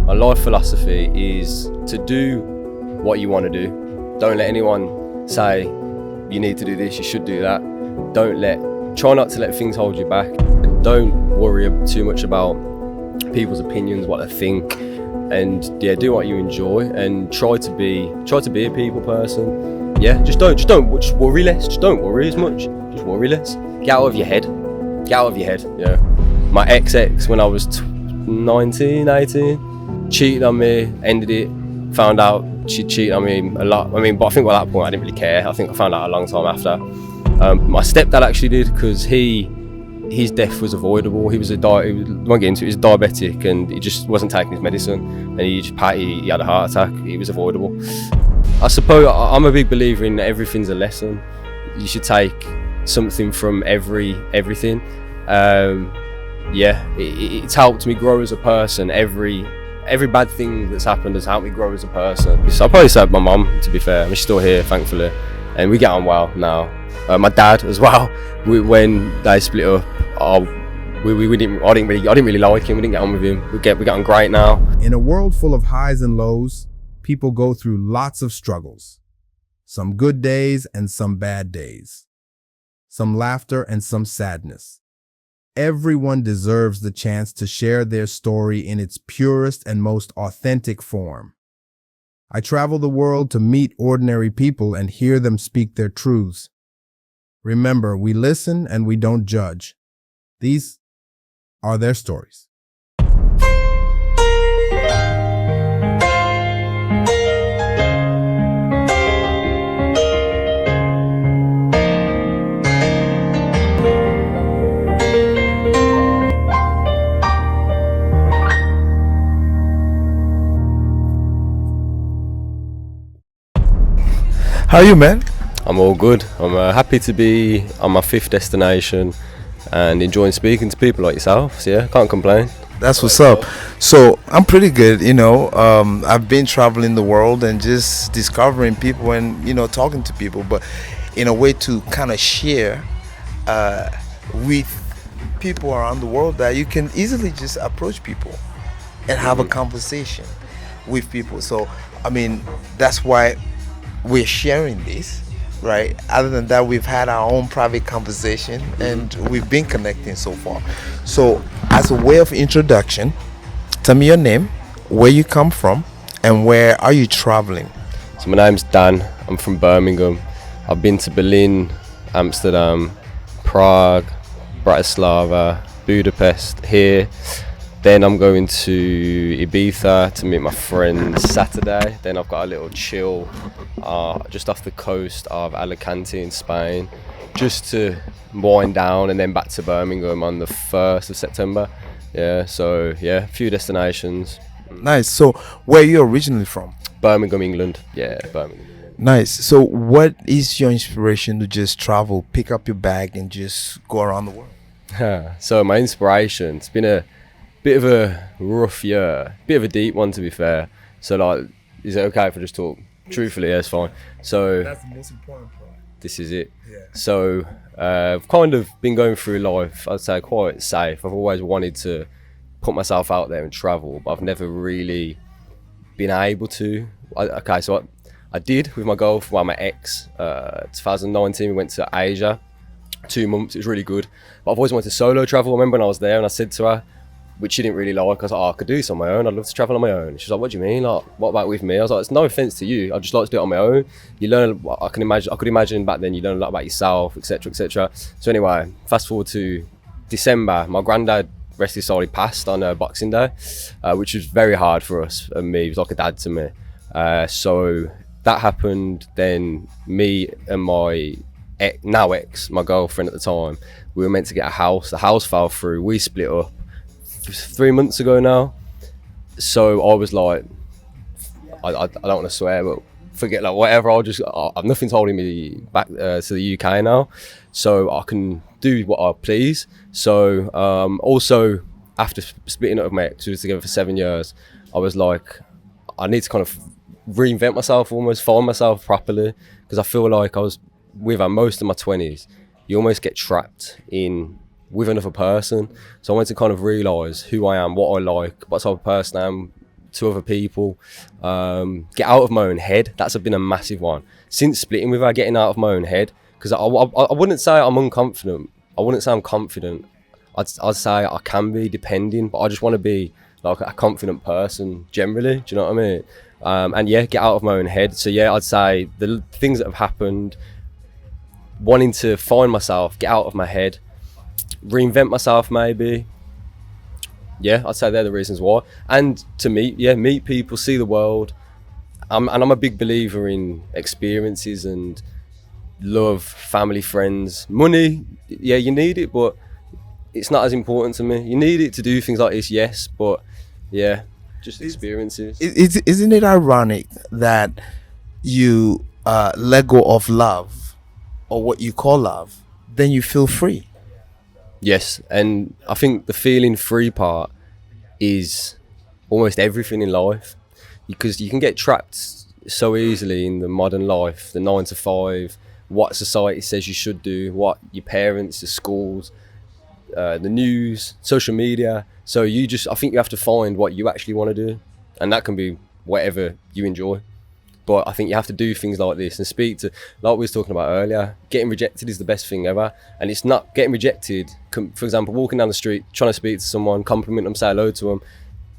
My life philosophy is to do what you want to do. Don't let anyone say you need to do this, you should do that. Try not to let things hold you back. Don't worry too much about people's opinions, what they think, and yeah, do what you enjoy and try to be a people person. Yeah, just worry less. Just don't worry as much. Just worry less. Get out of your head. Yeah. My ex when I was 19, 18, cheated on me, ended it, found out she cheated on me a lot. But I think at that point I didn't really care. I think I found out a long time after. My stepdad actually did, because his death was avoidable. He was diabetic and he just wasn't taking his medicine, and he had a heart attack. It was avoidable. I suppose I'm a big believer in everything's a lesson. You should take something from everything. It's helped me grow as a person. Every bad thing that's happened has helped me grow as a person. So I'll probably say my mum, to be fair. She's still here, thankfully, and we get on well now. My dad as well. When they split up, I didn't really like him. We didn't get on with him. We get on great now. In a world full of highs and lows, people go through lots of struggles. Some good days and some bad days. Some laughter and some sadness. Everyone deserves the chance to share their story in its purest and most authentic form. I travel the world to meet ordinary people and hear them speak their truths. Remember, we listen and we don't judge. These are their stories. How are you, man? I'm all good. I'm happy to be on my 5th destination and enjoying speaking to people like yourself. So yeah, can't complain. That's what's up. So I'm pretty good, I've been traveling the world and just discovering people and, talking to people, but in a way to kind of share with people around the world that you can easily just approach people and have a conversation with people. So, that's why we're sharing this, right? Other than that, we've had our own private conversation and we've been connecting so far. So as a way of introduction, tell me your name, where you come from, and where are you traveling? So my name's Dan. I'm from Birmingham. I've been to Berlin, Amsterdam, Prague, Bratislava, Budapest, here. Then I'm going to Ibiza to meet my friends Saturday. Then I've got a little chill just off the coast of Alicante in Spain, just to wind down, and then back to Birmingham on the 1st of September. Yeah, so yeah, a few destinations. Nice. So where are you originally from? Birmingham, England. Yeah, Birmingham. Nice. So what is your inspiration to just travel, pick up your bag and just go around the world? So my inspiration, it's been a bit of a rough year, bit of a deep one, to be fair. So is it okay if I just talk truthfully? Yeah, it's fine. So that's the most important part. This is it. Yeah. So I've kind of been going through life, I'd say, quite safe. I've always wanted to put myself out there and travel, but I've never really been able to. So I did with my my ex. 2019, we went to Asia, 2 months. It was really good. But I've always wanted to solo travel. I remember when I was there and I said to her, which she didn't really like, I was like, I could do this on my own. I'd love to travel on my own. She's like, what do you mean? Like, what about with me? I was like, it's no offense to you. I just like to do it on my own. You learn, I could imagine back then you learn a lot about yourself, etc., etc. So anyway, fast forward to December, my granddad, rest his soul, he passed on Boxing Day, which was very hard for us and me. He was like a dad to me. So that happened. Then me and my now ex, my girlfriend at the time, we were meant to get a house. The house fell through. We split up 3 months ago now. So I was like, I don't want to swear, but forget, like, whatever. Nothing's holding me back to the UK now, so I can do what I please. So also after splitting up with my ex, we were together for 7 years, I was like, I need to kind of reinvent myself, almost find myself properly, because I feel like I was with her most of my 20s. You almost get trapped in with another person. So I wanted to kind of realise who I am, what I like, what type of person I am, to other people, get out of my own head. That's been a massive one since splitting with her. Getting out of my own head, because I wouldn't say I'm unconfident. I wouldn't say I'm confident. I'd say I can be, depending, but I just want to be like a confident person generally. Do you know what I mean? And yeah, get out of my own head. So yeah, I'd say the things that have happened, wanting to find myself, get out of my head, reinvent myself maybe. Yeah, I'd say they're the reasons why. And to meet people, see the world. And I'm a big believer in experiences and love, family, friends. Money, yeah, you need it, but it's not as important to me. You need it to do things like this, yes, but yeah, just experiences. Isn't it ironic that you let go of love, or what you call love, then you feel free? Yes, and I think the feeling free part is almost everything in life, because you can get trapped so easily in the modern life, the 9 to 5, what society says you should do, what your parents, the schools, the news, social media. So I think you have to find what you actually want to do, and that can be whatever you enjoy. But I think you have to do things like this and speak to, like we was talking about earlier, getting rejected is the best thing ever. And it's not getting rejected. For example, walking down the street, trying to speak to someone, compliment them, say hello to them.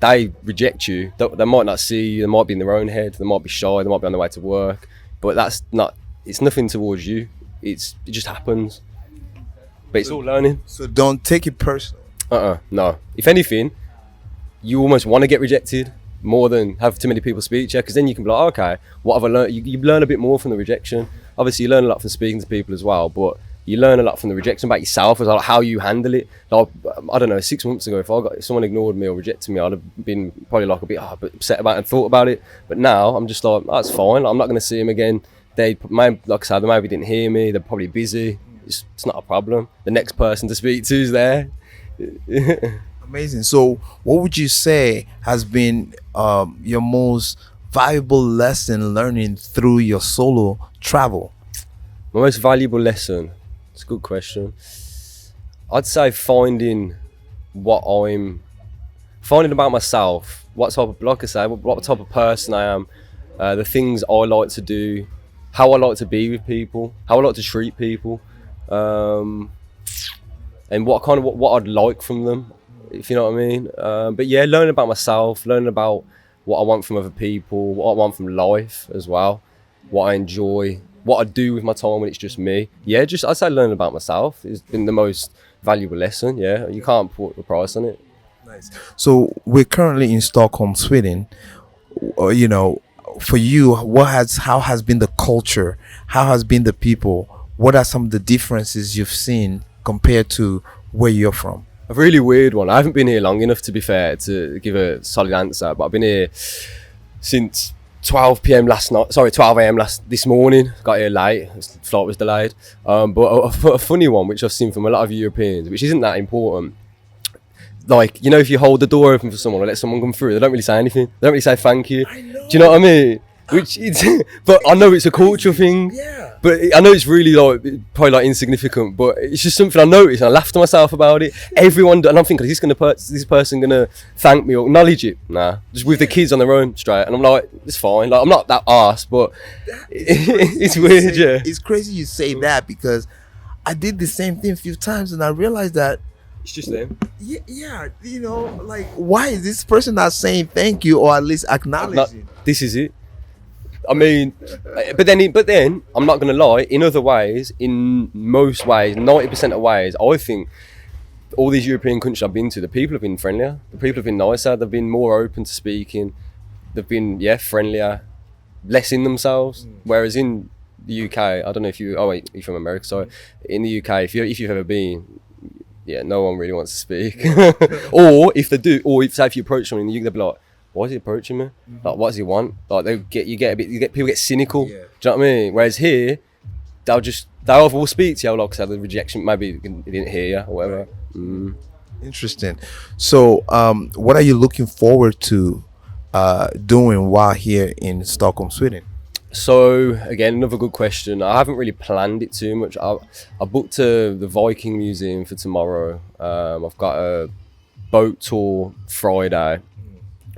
They reject you. They might not see you. They might be in their own head. They might be shy. They might be on their way to work. But it's nothing towards you. It just happens. But it's all learning. So don't take it personal. No. If anything, you almost want to get rejected more than have too many people speak to you, because then you can be like, okay, what have I learned? You learn a bit more from the rejection. Obviously, you learn a lot from speaking to people as well, but you learn a lot from the rejection about yourself as well, like how you handle it. Like, I don't know, 6 months ago, if someone ignored me or rejected me, I'd have been probably like a bit upset about it and thought about it. But now I'm just like, that's fine. Like, I'm not going to see him again. Like I said, they maybe didn't hear me. They're probably busy. It's not a problem. The next person to speak to is there. Amazing. So what would you say has been your most valuable lesson learning through your solo travel? My most valuable lesson? It's a good question. I'd say finding about myself, what type of, like I say, what type of person I am, the things I like to do, how I like to be with people, how I like to treat people, and what I'd like from them, if you know what I mean. But yeah, learning about myself, learning about what I want from other people, what I want from life as well, what I enjoy, what I do with my time when it's just me. Yeah, I'd say learning about myself has been the most valuable lesson. Yeah, you can't put a price on it. Nice. So we're currently in Stockholm, Sweden. You know, for you, how has been the culture? How has been the people? What are some of the differences you've seen compared to where you're from? A really weird one. I haven't been here long enough, to be fair, to give a solid answer, but I've been here since 12 a.m. this morning. Got here late, the flight was delayed. But a funny one, which I've seen from a lot of Europeans, which isn't that important. Like, you know, if you hold the door open for someone or let someone come through, they don't really say anything. They don't really say thank you. Do you know what I mean? But I know it's a cultural thing. Yeah. But I know it's really probably insignificant, but it's just something I noticed and I laugh to myself about it. Everyone, and I'm thinking, is this person gonna thank me or acknowledge it? Nah, just with the kids on their own straight. And I'm like, it's fine. Like, I'm not that arse, but it's weird. Yeah, it's crazy you say that, because I did the same thing a few times and I realized that it's just them. Yeah, you know, like, why is this person not saying thank you or at least acknowledging? This is it. I mean, but then I'm not gonna lie. In other ways, in most ways, 90% of ways, I think all these European countries I've been to, the people have been friendlier. The people have been nicer. They've been more open to speaking. They've been friendlier, less in themselves. Whereas in the UK, I don't know if you're from America. Sorry, in the UK, if you've ever been, no one really wants to speak. Or if they do, or if you approach someone, they'll be like, why is he approaching me? Like, what does he want? Like, people get cynical. Yeah. Do you know what I mean? Whereas here, they'll either will speak to you, like I said, the rejection, maybe they didn't hear you or whatever. Interesting. So, what are you looking forward to doing while here in Stockholm, Sweden? So again, another good question. I haven't really planned it too much. I booked the Viking Museum for tomorrow. I've got a boat tour Friday.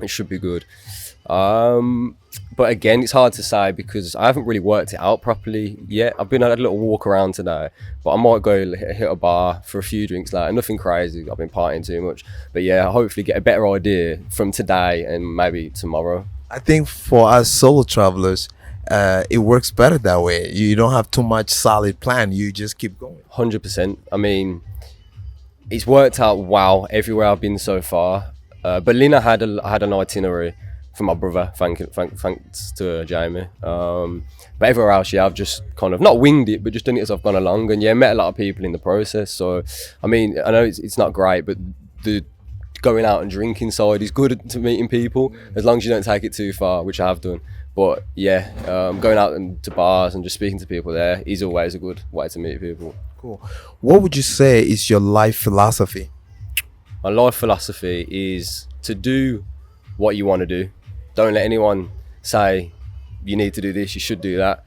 It should be good. But again, it's hard to say because I haven't really worked it out properly yet. I've been had a little walk around today, but I might go hit a bar for a few drinks later. Nothing crazy. I've been partying too much, but yeah, hopefully get a better idea from today and maybe tomorrow. I think for us solo travelers, it works better that way. You don't have too much solid plan. You just keep going. 100%. I mean, it's worked out well everywhere I've been so far. Berlin, I had an itinerary for my brother, thanks to Jamie. But everywhere else, yeah, I've just kind of not winged it, but just done it as I've gone along, and yeah, met a lot of people in the process. So, I mean, I know it's not great, but the going out and drinking side is good to meeting people as long as you don't take it too far, which I have done. But yeah, going out to bars and just speaking to people there is always a good way to meet people. Cool. What would you say is your life philosophy? My life philosophy is to do what you want to do. Don't let anyone say you need to do this, you should do that.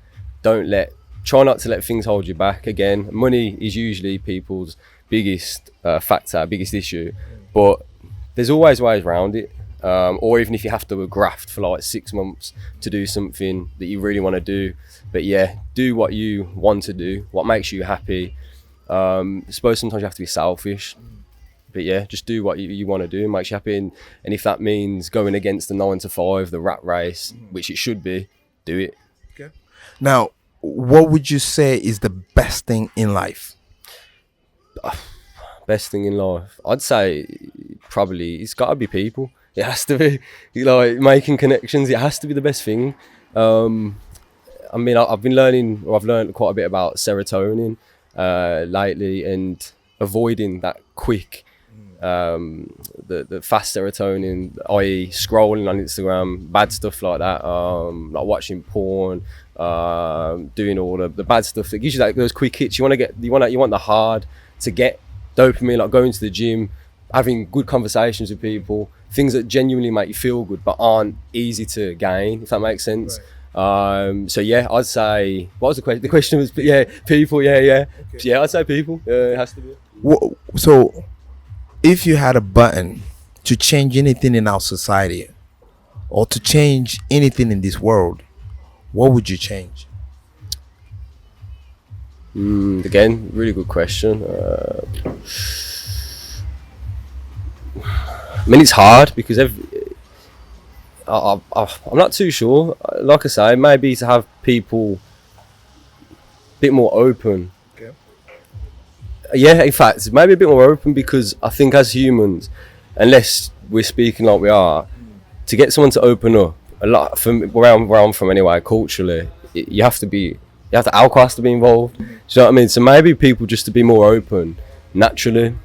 Try not to let things hold you back. Again, money is usually people's biggest factor, biggest issue, but there's always ways around it. Or even if you have to graft for like 6 months to do something that you really want to do. But yeah, do what you want to do, what makes you happy. I suppose sometimes you have to be selfish. But yeah, just do what you want to do, makes you happy. And if that means going against the 9 to 5, the rat race, which it should be, do it. Okay. Now, what would you say is the best thing in life? Best thing in life? I'd say probably it's got to be people. It has to be. Like making connections, it has to be the best thing. I mean, I've learned quite a bit about serotonin lately, and avoiding that quick the fast serotonin, i.e. scrolling on Instagram, bad stuff like that, like watching porn, doing all the bad stuff that gives you those quick hits. You want the hard to get dopamine, like going to the gym, having good conversations with people, things that genuinely make you feel good but aren't easy to gain, if that makes sense. Right. So yeah, I'd say, what was the question? The question was, yeah, people. Yeah. Okay. Yeah, I'd say people. It has to be. So if you had a button to change anything in our society or to change anything in this world, what would you change? Again, really good question. I mean, it's hard because I'm not too sure. Like I say, maybe to have people a bit more open. Okay. Yeah, in fact, maybe a bit more open, because I think as humans, unless we're speaking like we are, to get someone to open up a lot, from where I'm from anyway, culturally, alcohol has to be involved. Do you know what I mean? So maybe people just to be more open naturally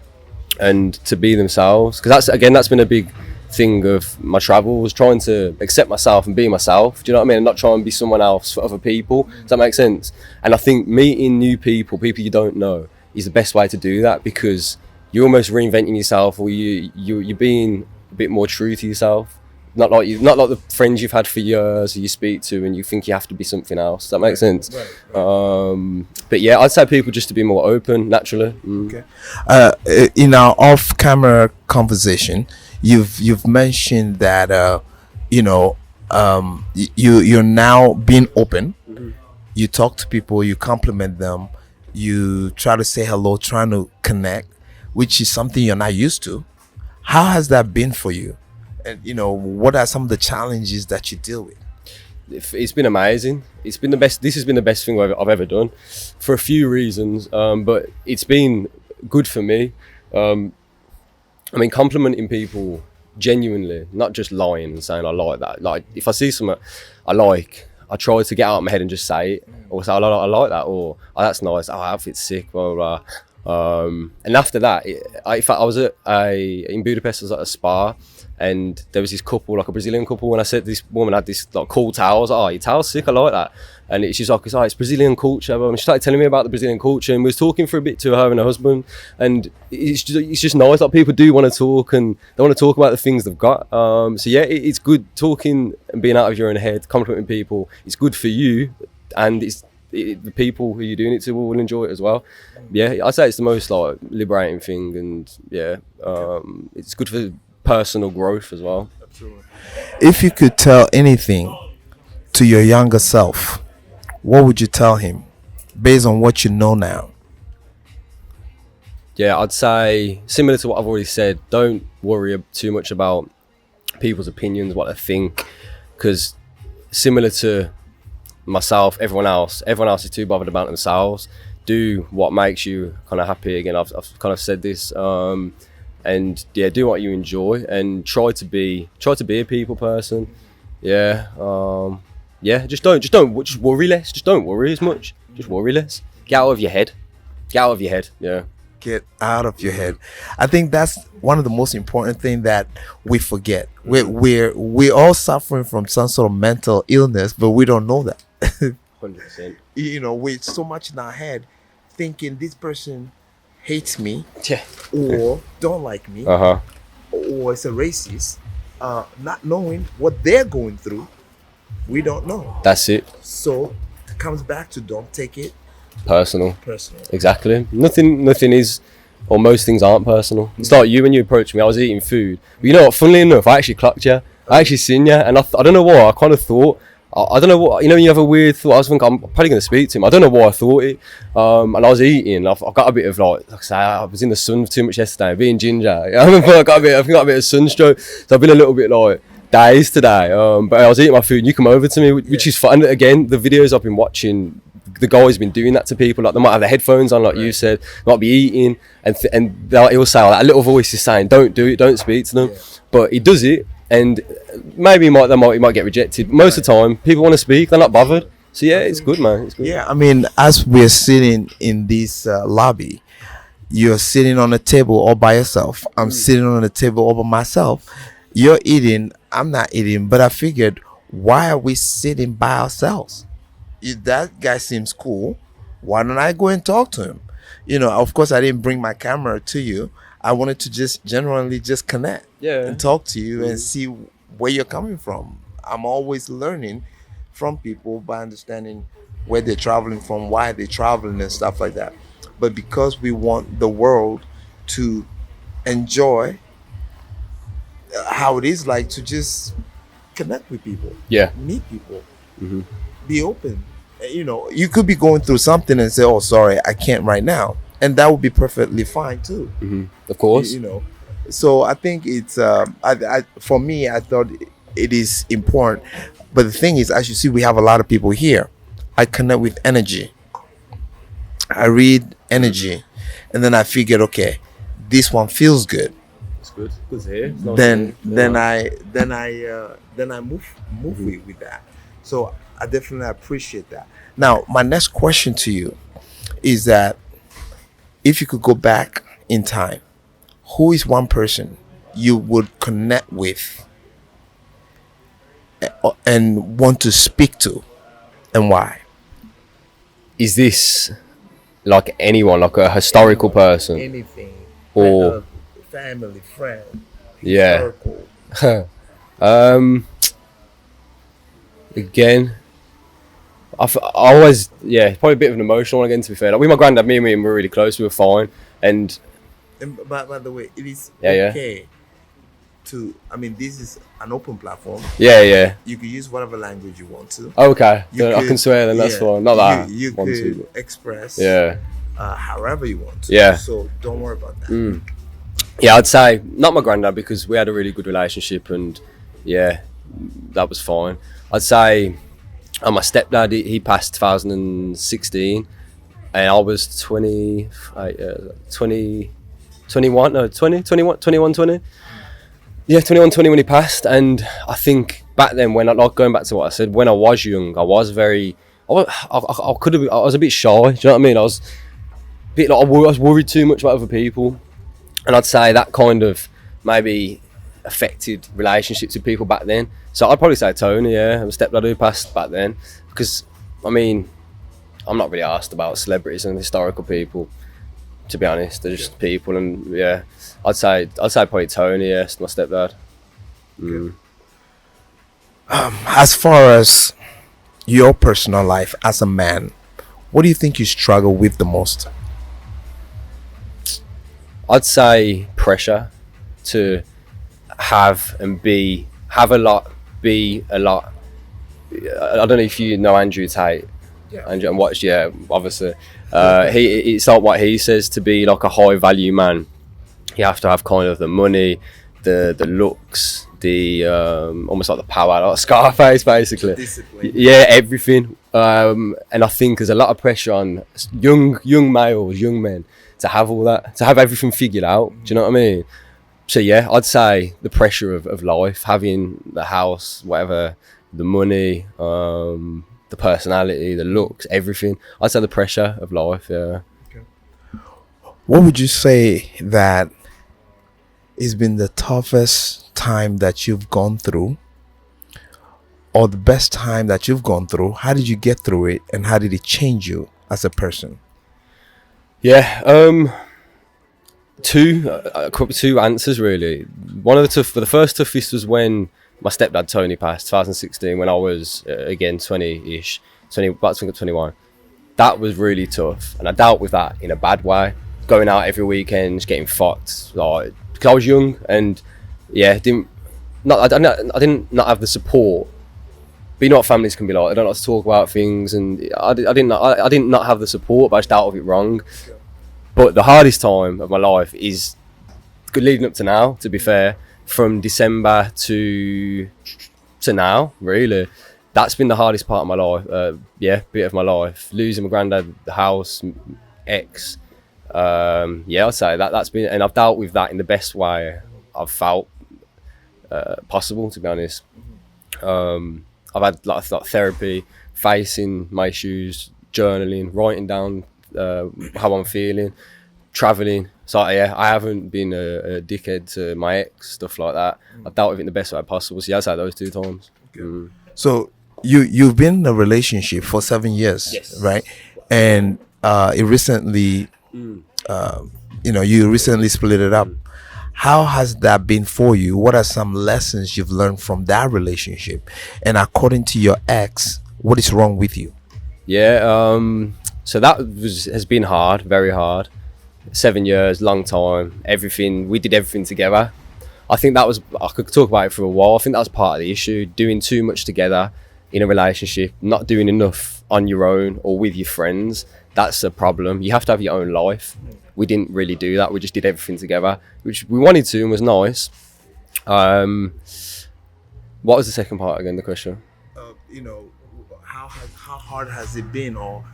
and to be themselves, because that's been a big thing of my travel, was trying to accept myself and be myself. Do you know what I mean? And not try and be someone else for other people. Does that make sense? And I think meeting new people you don't know, is the best way to do that, because you're almost reinventing yourself, or you're being a bit more true to yourself. Not like the friends you've had for years, or you speak to, and you think you have to be something else. Does that make sense? Right. But yeah, I'd say people just to be more open naturally. Okay. In our off-camera conversation, you've mentioned that you're now being open. Mm-hmm. You talk to people, you compliment them, you try to say hello, trying to connect, which is something you're not used to. How has that been for you? And what are some of the challenges that you deal with? It's been amazing. It's been the best. This has been the best thing I've ever done, for a few reasons. But it's been good for me. I mean, complimenting people genuinely, not just lying and saying I like that. Like if I see something I like, I try to get out of my head and just say it, or say I like that, or oh, that's nice. Oh, outfit's sick. Blah blah. And after that, in fact, I was in Budapest. I was at a spa. And there was this couple, like a Brazilian couple, and I said this woman had this like cool towel. I was like, oh, your towel's sick, I like that. And she's like, it's Brazilian culture. And she started telling me about the Brazilian culture, and we was talking for a bit to her and her husband. And it's just nice, like people do want to talk, and they want to talk about the things they've got. So yeah, it's good talking and being out of your own head, complimenting people. It's good for you, and the people who you're doing it to will enjoy it as well. Yeah, I'd say it's the most like liberating thing, and yeah, it's good for personal growth as well. If you could tell anything to your younger self, what would you tell him based on what you know now? Yeah, I'd say similar to what I've already said. Don't worry too much about people's opinions, what they think, because similar to myself, everyone else is too bothered about themselves. Do what makes you kind of happy. Again, I've kind of said this, and yeah, do what you enjoy and try to be a people person. Yeah, yeah. Just worry less. Just don't worry as much. Just worry less. Get out of your head. Yeah. Get out of your head. I think that's one of the most important thing that we forget. We're all suffering from some sort of mental illness, but we don't know that. 100%. You know, we're so much in our head thinking this person hates me, Yeah. or don't like me, Uh-huh. or is a racist, not knowing what they're going through. We don't know. That's it. So it comes back to don't take it Personal. personal. Exactly. Nothing is, or most things aren't personal. It's like you when you approached me. I was eating food. But you know what? Funnily enough, I actually clocked you. I actually seen you, and I don't know why. I kind of thought. I don't know what, you know, when you have a weird thought. I was thinking I'm probably going to speak to him. I don't know why I thought it. And I was eating. I've got a bit of like I say, I was in the sun too much yesterday, being ginger. I've got a bit of sunstroke, so I've been a little bit like dazed today. But I was eating my food, and you come over to me, which is fun. Again, the videos I've been watching, the guy's been doing that to people. Like they might have their headphones on, like you said, might be eating, and he'll say like, a little voice is saying, "Don't do it, don't speak to them." Yeah. But he does it, and maybe he might get rejected. Most of the time, people want to speak; they're not bothered. So yeah, it's good, man. It's good. Yeah, I mean, as we're sitting in this lobby, you're sitting on a table all by yourself. I'm sitting on a table all by myself. You're eating. I'm not eating. But I figured, why are we sitting by ourselves? If that guy seems cool, why don't I go and talk to him? You know, of course, I didn't bring my camera to you. I wanted to just generally just connect and talk to you and see where you're coming from. I'm always learning from people by understanding where they're traveling from, why they're traveling and stuff like that. But because we want the world to enjoy how it is like to just connect with people, meet people, be open. You know, you could be going through something and say, "Oh, sorry, I can't right now," and that would be perfectly fine too. Of course, you know. So I think it's for me, I thought it is important. But the thing is, as you see, we have a lot of people here. I connect with energy. I read energy, and then I figured, okay, this one feels good. It's good. Good to hear. Then I move with that. So I definitely appreciate that. Now, my next question to you is that if you could go back in time, who is one person you would connect with and want to speak to, and why? Is this like anyone, like a historical person? Anything. Or family, friend, historical. Again, I always, probably a bit of an emotional one again, to be fair. Like with my granddad, me and him were really close, we were fine. And by the way, it is okay to, I mean, this is an open platform. Yeah. You can use whatever language you want to. Okay, I can swear then, that's fine. Not that. You could express however you want to. Yeah. So don't worry about that. Yeah, I'd say not my granddad, because we had a really good relationship, and that was fine. I'd say my stepdad, he passed 2016, and I was 20, 20 when he passed. And I think back then, when going back to what I said, when I was young, I was a bit shy. Do you know what I mean? I was a bit like, I was worried too much about other people, and I'd say that kind of maybe affected relationships with people back then. So I'd probably say Tony, my stepdad who passed back then, because I mean, I'm not really asked about celebrities and historical people, to be honest. They're just people, and I'd say probably Tony, my stepdad. As far as your personal life as a man, what do you think you struggle with the most? I'd say pressure to have and be have a lot, be a lot. I don't know if you know Andrew Tate. Yeah. Andrew, and watch, yeah, obviously. It's like what he says, to be like a high value man. You have to have kind of the money, the looks, the almost like the power, like Scarface, basically. Discipline. Yeah, everything. And I think there's a lot of pressure on young males, young men, to have all that, to have everything figured out. Do you know what I mean? So yeah, I'd say the pressure of life, having the house, whatever, the money, the personality, the looks, everything. I'd say the pressure of life. Yeah. Okay. What would you say that has been the toughest time that you've gone through, or the best time that you've gone through? How did you get through it, and how did it change you as a person? Yeah, two answers really. One of the first toughest was when my stepdad Tony passed, 2016, when I was again 20-ish, about to 21. That was really tough, and I dealt with that in a bad way. Going out every weekend, getting fucked, like, because I was young, and yeah, I didn't have the support. But you know what families can be like. They don't like to talk about things, and I didn't not have the support, but I just dealt with it wrong. But the hardest time of my life is leading up to now, to be fair, from December to now, really. That's been the hardest part of my life. Bit of my life. Losing my granddad, the house, ex. I'd say that's been, and I've dealt with that in the best way I've felt possible, to be honest. I've had like therapy, facing my issues, journaling, writing down how I'm feeling, traveling. So yeah, I haven't been a dickhead to my ex, stuff like that. I've dealt with it in the best way possible. So yeah, I'd say those two times. Okay. So you've been in a relationship for 7 years, yes, right? And it recently, you recently split it up. How has that been for you? What are some lessons you've learned from that relationship? And according to your ex, what is wrong with you? Yeah, so that has been hard, very hard. 7 years, long time. We did everything together. I think I could talk about it for a while. I think that was part of the issue. Doing too much together in a relationship, not doing enough on your own or with your friends. That's a problem. You have to have your own life. We didn't really do that. We just did everything together, which we wanted to and was nice. What was the second part again, the question? How hard has it been, or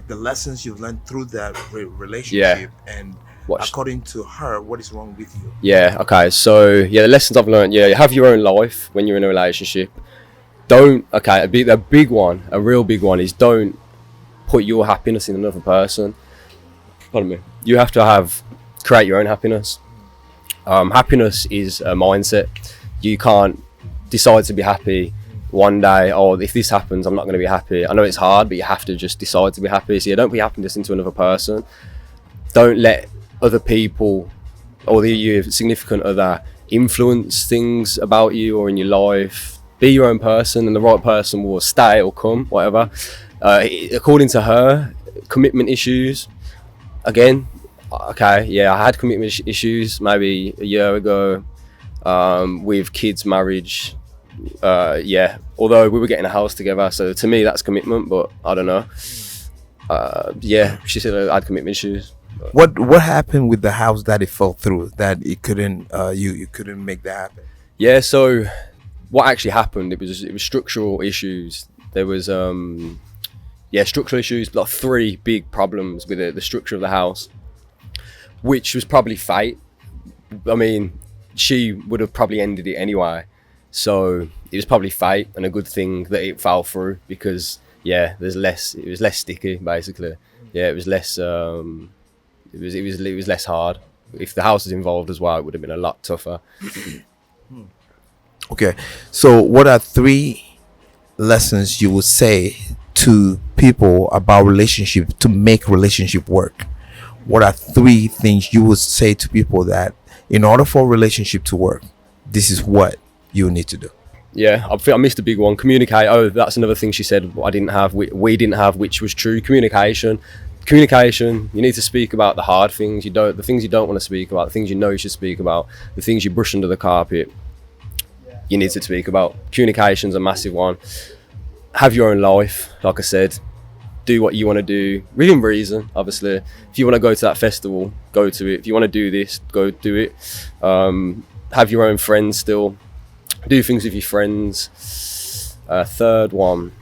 the lessons you've learned through that relationship, and according to her, what is wrong with you? Yeah, okay. So, the lessons I've learned, you have your own life when you're in a relationship. A real big one is don't put your happiness in another person. Pardon me. You have to create your own happiness. Happiness is a mindset. You can't decide to be happy one day, if this happens, I'm not going to be happy. I know it's hard, but you have to just decide to be happy. So don't put your happiness into another person. Don't let other people or your significant other influence things about you or in your life. Be your own person, and the right person will stay or come, whatever. According to her, commitment issues. Again, okay, yeah, I had commitment issues maybe a year ago with kids, marriage. Although we were getting a house together, so to me that's commitment, but I don't know. She said I had commitment issues. What happened with the house that it fell through, that it couldn't you couldn't make that happen? Yeah, so what actually happened, it was structural issues. There was structural issues, like 3 big problems with the structure of the house, which was probably fate. I mean, she would have probably ended it anyway. So it was probably fate, and a good thing that it fell through, because it was less sticky, basically. Yeah, it was less it was less hard. If the house was involved as well, it would have been a lot tougher. Okay, so what are 3 lessons you would say to people about relationship to make relationship work? What are 3 things you would say to people that in order for a relationship to work, this is what you need to do? Yeah, I think I missed a big one. Communicate. Oh, that's another thing she said I didn't have, we didn't have, which was true. Communication. You need to speak about the hard things. The things you don't want to speak about, the things you know you should speak about, the things you brush under the carpet. you need to speak about. Communication's a massive one. Have your own life, like I said. Do what you want to do within reason, obviously. If you want to go to that festival, go to it. If you want to do this, go do it. Have your own friends still. Do things with your friends. Third one,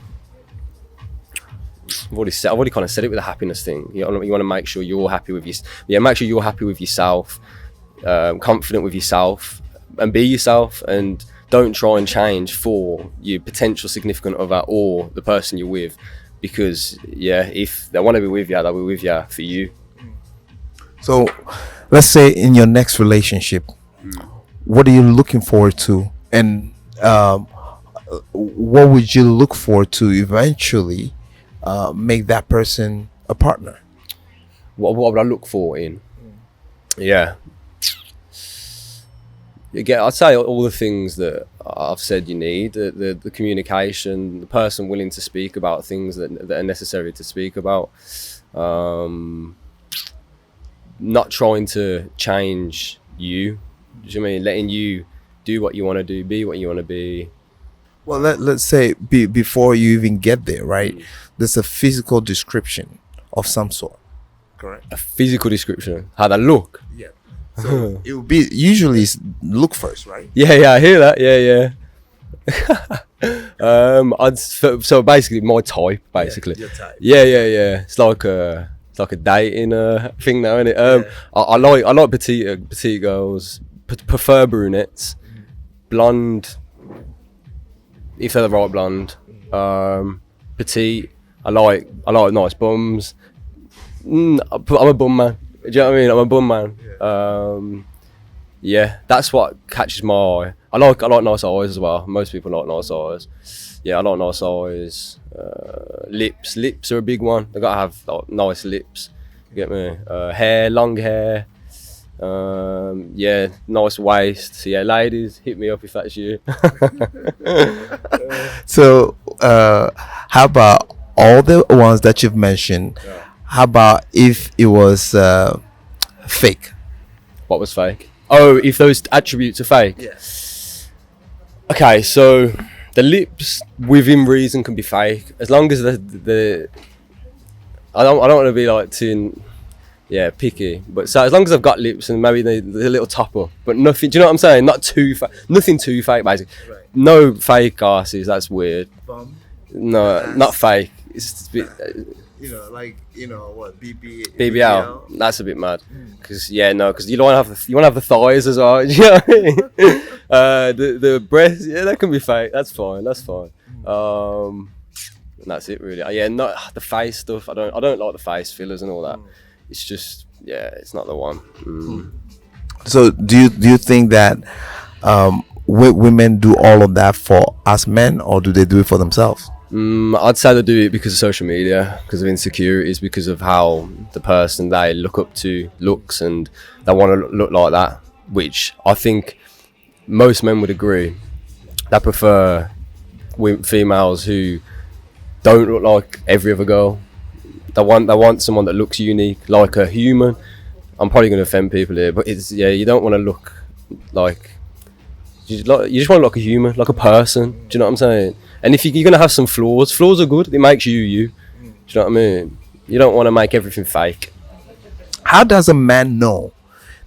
I've already kind of said it with the happiness thing. You want to make sure you're happy with make sure you're happy with yourself, confident with yourself, and be yourself, and don't try and change for your potential significant other or the person you're with. Because if they want to be with you, they'll be with you for you. So, let's say in your next relationship, what are you looking forward to, and what would you look forward to eventually make that person a partner? What would I look for in? Yeah. I'd say all the things that I've said you need, the communication, the person willing to speak about things that are necessary to speak about. Not trying to change you. Do you know what I mean? Letting you do what you want to do, be what you want to be. Well, let's say before you even get there, right? There's a physical description of some sort. Correct. A physical description, how they look. Yeah. So it would be usually look first, right? Yeah, I hear that. So basically my type, basically. Your type. Yeah. It's like a dating thing now, isn't it? I like petite girls. Prefer brunettes, blonde, if they're the right blonde. Petite. I like nice bums. I'm a bum man. Do you know what I mean? I'm a bum man. That's what catches my eye. I like nice eyes as well. Most people like nice eyes. Yeah, I like nice eyes. Lips are a big one. They gotta have like, nice lips. You get me? Hair, long hair. Nice waist. So yeah, ladies, hit me up if that's you. So, how about all the ones that you've mentioned? Yeah. How about if it was fake? What was fake? Oh, if those attributes are fake? Yes. Okay, so the lips within reason can be fake as long as the I don't want to be like too picky, but so as long as they've got lips and maybe the little topper, but nothing. Do you know what I'm saying? Not too nothing too fake, basically. Right. No fake asses. That's weird. Bum. No, ass. Not fake. It's a bit, what BBL. That's a bit mad. Because you want to have the thighs as well. You know what I mean? The breasts, that can be fake. That's fine. And that's it really. Not the face stuff. I don't like the face fillers and all that. It's just it's not the one. So do you think that women do all of that for us men, or do they do it for themselves? I'd say they do it because of social media, because of insecurities, because of how the person they look up to looks, and they want to look like that, which I think most men would agree. They prefer females who don't look like every other girl. They want someone that looks unique, like a human. I'm probably going to offend people here, but you don't want to look like... You just want to look like a human, like a person. Do you know what I'm saying? And if you're going to have some flaws are good. It makes you. Do you know what I mean? You don't want to make everything fake. How does a man know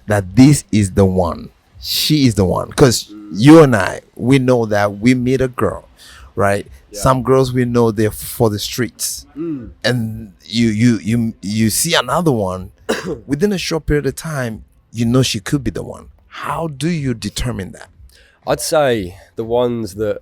that this is the one? She is the one? Because you and I, we know that we meet a girl, right? Yeah. Some girls we know they're for the streets. And you see another one, within a short period of time, you know she could be the one. How do you determine that? I'd say the ones that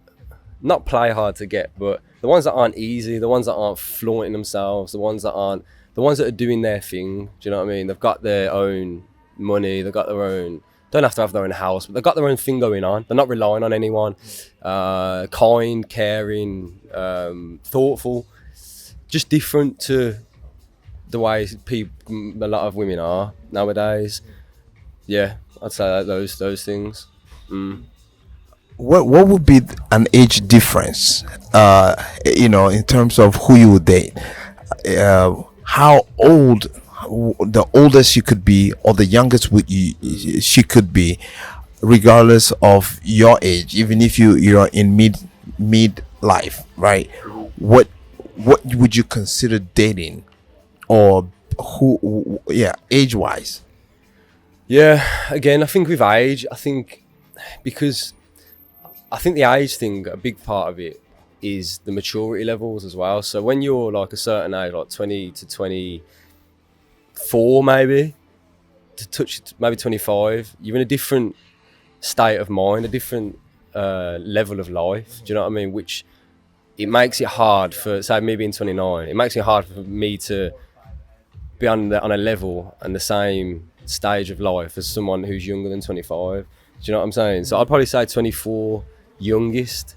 not play hard to get, but the ones that aren't easy, the ones that aren't flaunting themselves, the ones that are doing their thing. Do you know what I mean? They've got their own money, they've got their own, don't have to have their own house, but they've got their own thing going on. They're not relying on anyone. Kind, caring, thoughtful, just different to the way a lot of women are nowadays. Yeah, I'd say those things. What would be an age difference, in terms of who you would date? How old, the oldest you could be, or the youngest she could be, regardless of your age, even if you're in mid life, right? What would you consider dating, or yeah, age wise? Yeah, again, I think with age, I think because I think the age thing, a big part of it is the maturity levels as well. So when you're like a certain age, like 20 to 24, maybe to touch maybe 25, you're in a different state of mind, a different level of life. Do you know what I mean? Which it makes it hard for, say, me being 29. It makes it hard for me to be on a level and the same stage of life as someone who's younger than 25. Do you know what I'm saying? So I'd probably say 24 youngest.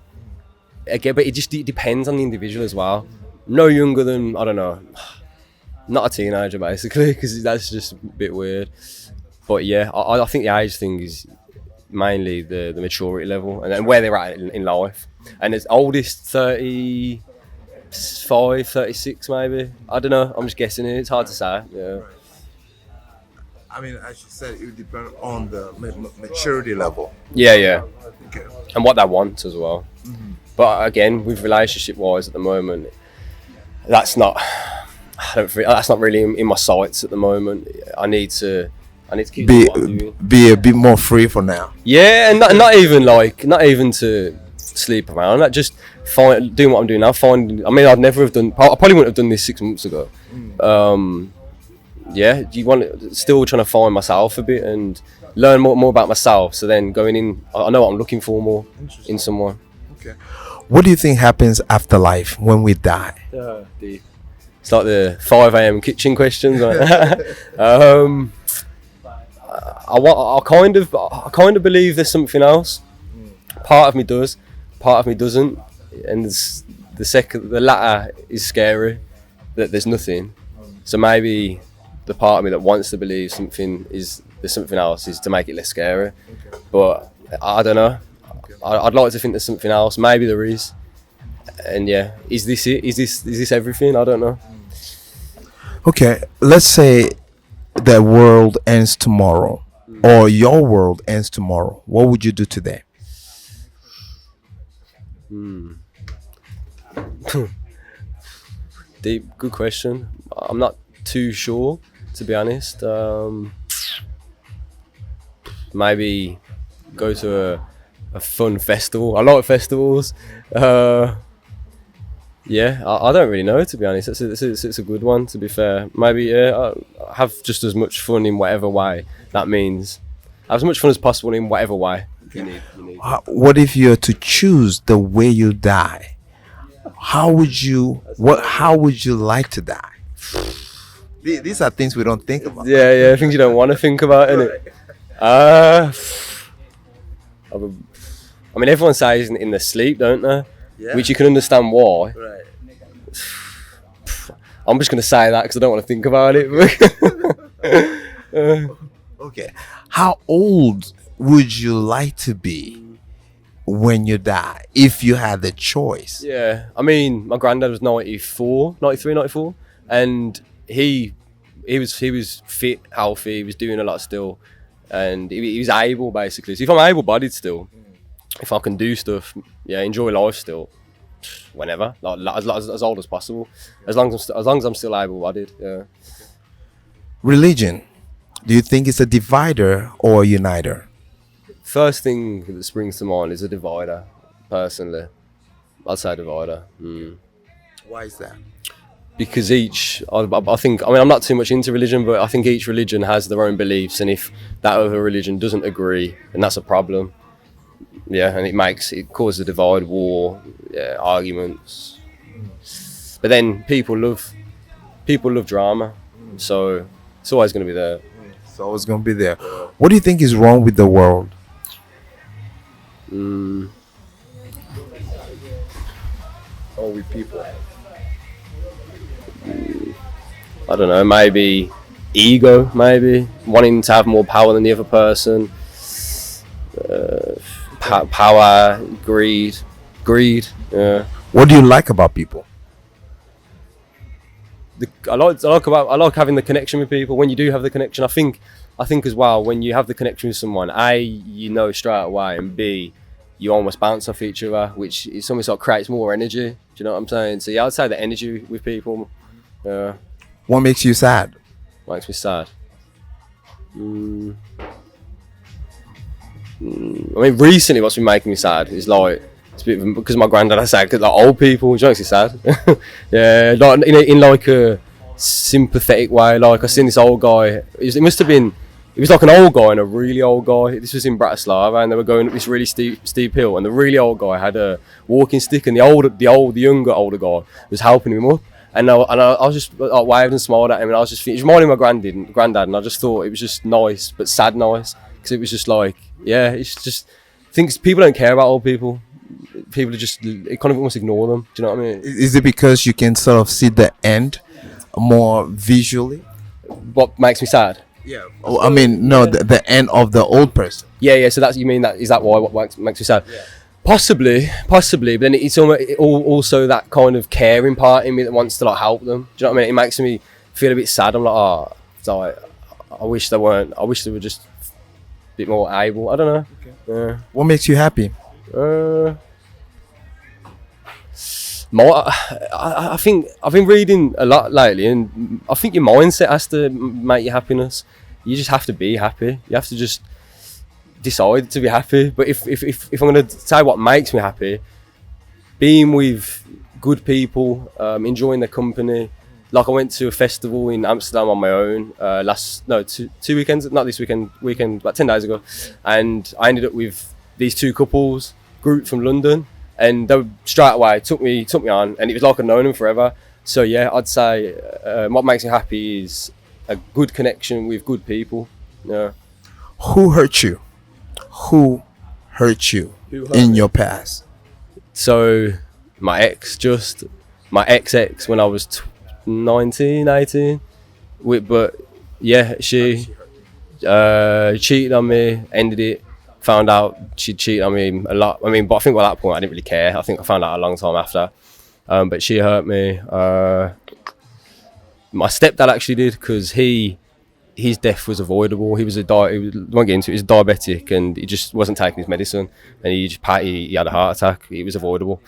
Again, but it depends on the individual as well. No younger than, I don't know, not a teenager basically, because that's just a bit weird. But yeah, I think the age thing is mainly the maturity level and where they're at in life. And as oldest 35, 36 maybe. I don't know. I'm just guessing it. It's hard to say. Yeah. I mean, as you said, it would depend on the maturity level. Yeah. Okay. And what they want as well. Mm-hmm. But again, with relationship wise at the moment, that's not really in my sights at the moment. I need to keep doing what I'm doing. Be a bit more free for now. Yeah, and not even to sleep around. Like just doing what I'm doing now. I'd never have done. I probably wouldn't have done this 6 months ago. Yeah, still trying to find myself a bit and learn more about myself. So then going in, I know what I'm looking for more in someone. Okay. What do you think happens after life when we die? It's like the 5 a.m. kitchen questions. Right? I kind of believe there's something else. Part of me does, part of me doesn't, and the latter is scary. That there's nothing. So maybe the part of me that wants to believe there's something else is to make it less scary. Okay. But I don't know. I'd like to think there's something else. Maybe there is. And yeah, is this it? Is this everything? I don't know. Okay, let's say the world ends tomorrow, or your world ends tomorrow. What would you do today? Deep, good question. I'm not too sure, to be honest. Maybe go to a fun festival. I like festivals. Yeah, I don't really know, to be honest. It's a good one, to be fair. Maybe I'll have just as much fun in whatever way that means. Have as much fun as possible in whatever way you need. What if you're to choose the way you die? How would you like to die? These are things we don't think about. Yeah, things you don't want to think about, innit? I mean, everyone says in their sleep, don't they? Yeah. Which you can understand why. Right. I'm just going to say that because I don't want to think about it. Okay. How old would you like to be when you die, if you had the choice? Yeah. I mean, my granddad was 93, 94. And he was fit, healthy. He was doing a lot still. And he was able, basically. So if I'm able-bodied still, if I can do stuff, yeah, enjoy life still, whenever, like as old as possible, as long as I'm still able-bodied. Yeah. Religion, do you think it's a divider or a uniter? First thing that springs to mind is a divider. Personally, I'd say divider. Why is that? Because I think I'm not too much into religion, but I think each religion has their own beliefs, and if that other religion doesn't agree, then that's a problem. Yeah, and it causes a divide, war, yeah, arguments. But then people love drama, so it's always going to be there. It's always going to be there. What do you think is wrong with the world? Or with people? I don't know, maybe ego, maybe wanting to have more power than the other person. Power, greed. Yeah. What do you like about people? I like having the connection with people. When you do have the connection, I think I think as well, when you have the connection with someone, A, you know straight away, and B, you almost bounce off each other, which is almost like creates more energy. Do you know what I'm saying? So yeah, I'd say the energy with people What makes you sad? makes me sad. I mean, recently what's been making me sad is like, it's a bit of, because of my granddad, I say, because like old people, which makes me sad. Yeah, like in like a sympathetic way. Like I seen this old guy. It must have been. It was like an old guy and a really old guy. This was in Bratislava, and they were going up this really steep hill. And the really old guy had a walking stick, and the younger older guy was helping him up. And I was just like, waved and smiled at him, and I was just thinking, it reminded me of my granddad, and I just thought it was just nice, but sad nice, because it was just like, yeah, it's just things people don't care about old people. People are just, it kind of almost ignore them. Do you know what I mean? Is it because you can sort of see the end more visually? What makes me sad? Yeah. Oh, I mean, no, the end of the old person. Yeah. So that's, you mean that, is that why what makes me sad? Yeah. Possibly, but then it's also that kind of caring part in me that wants to like help them. Do you know what I mean? It makes me feel a bit sad. I'm like, oh, it's like, I wish they were just a bit more able. I don't know. Okay. What makes you happy? I think I've been reading a lot lately, and I think your mindset has to make you happiness. You just have to be happy. You have to just decide to be happy. But if I'm going to say what makes me happy, being with good people, enjoying their company. Like I went to a festival in Amsterdam on my own two weekends, not this weekend, about 10 days ago, and I ended up with these two couples, group from London, and they straight away took me on, and it was like I'd known them forever. So yeah, I'd say what makes me happy is a good connection with good people. Yeah. Who hurt you? Who hurt you in your past? So my ex when I was 19, 18. But yeah, she cheated on me, ended it, found out she cheated on me a lot. I mean, but I think at that point I didn't really care. I think I found out a long time after. But she hurt me. My stepdad actually did, because his death was avoidable. He was won't get into it. He was diabetic, and he just wasn't taking his medicine, and he had a heart attack. It was avoidable.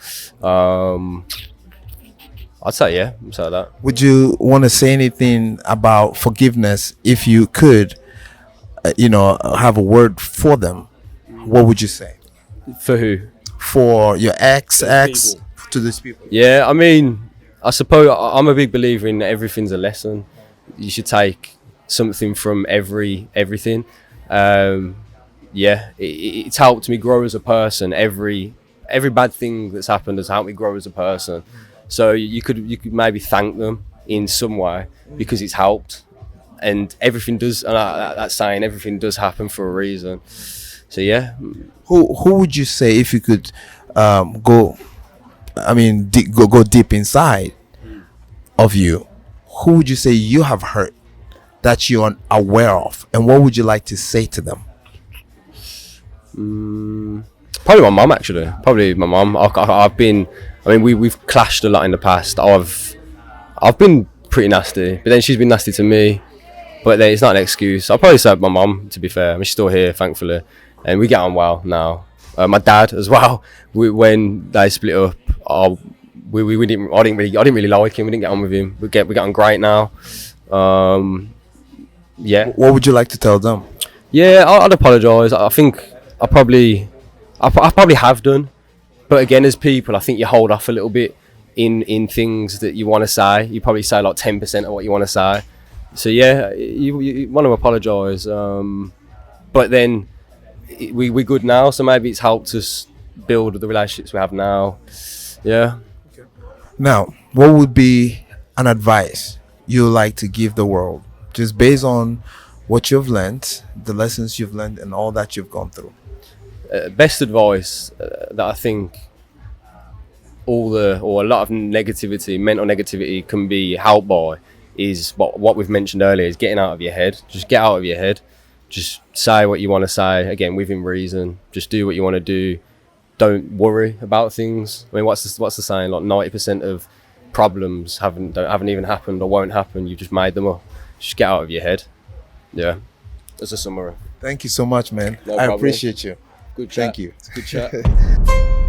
I'd say yeah, so that. Would you want to say anything about forgiveness if you could, have a word for them? What would you say? For who? For your ex to these people. Yeah, I mean, I suppose I'm a big believer in everything's a lesson. You should take something from everything. It's helped me grow as a person. Every bad thing that's happened has helped me grow as a person. So you could maybe thank them in some way, because it's helped. And everything does, and that saying, everything does happen for a reason. So yeah. Who would you say, if you could go deep inside of you, who would you say you have hurt that you're unaware of, and what would you like to say to them? Probably my mum, actually. Probably my mum. We've clashed a lot in the past. I've been pretty nasty, but then she's been nasty to me. But then it's not an excuse. I'll probably say my mum, to be fair. I mean, she's still here, thankfully, and we get on well now. My dad as well. When they split up, I didn't really like him. We didn't get on with him. We get on great now. Yeah. What would you like to tell them? Yeah, I'd apologise. I think I probably have done. But again, as people, I think you hold off a little bit in things that you want to say. You probably say like 10% of what you want to say. So yeah, you want to apologise. But then we're good now, so maybe it's helped us build the relationships we have now. Yeah. Okay. Now, what would be an advice you like to give the world, just based on what you've learned, the lessons you've learned, and all that you've gone through? Best advice that I think a lot of mental negativity can be helped by is what we've mentioned earlier, is getting out of your head. Just get out of your head. Just say what you want to say, again, within reason. Just do what you want to do. Don't worry about things. I mean, what's the saying? Like 90% of problems haven't even happened or won't happen. You've just made them up. Just get out of your head. Yeah. as a summary. Thank you so much, man. No I problem. appreciate you. Good chat. Thank you. Good chat.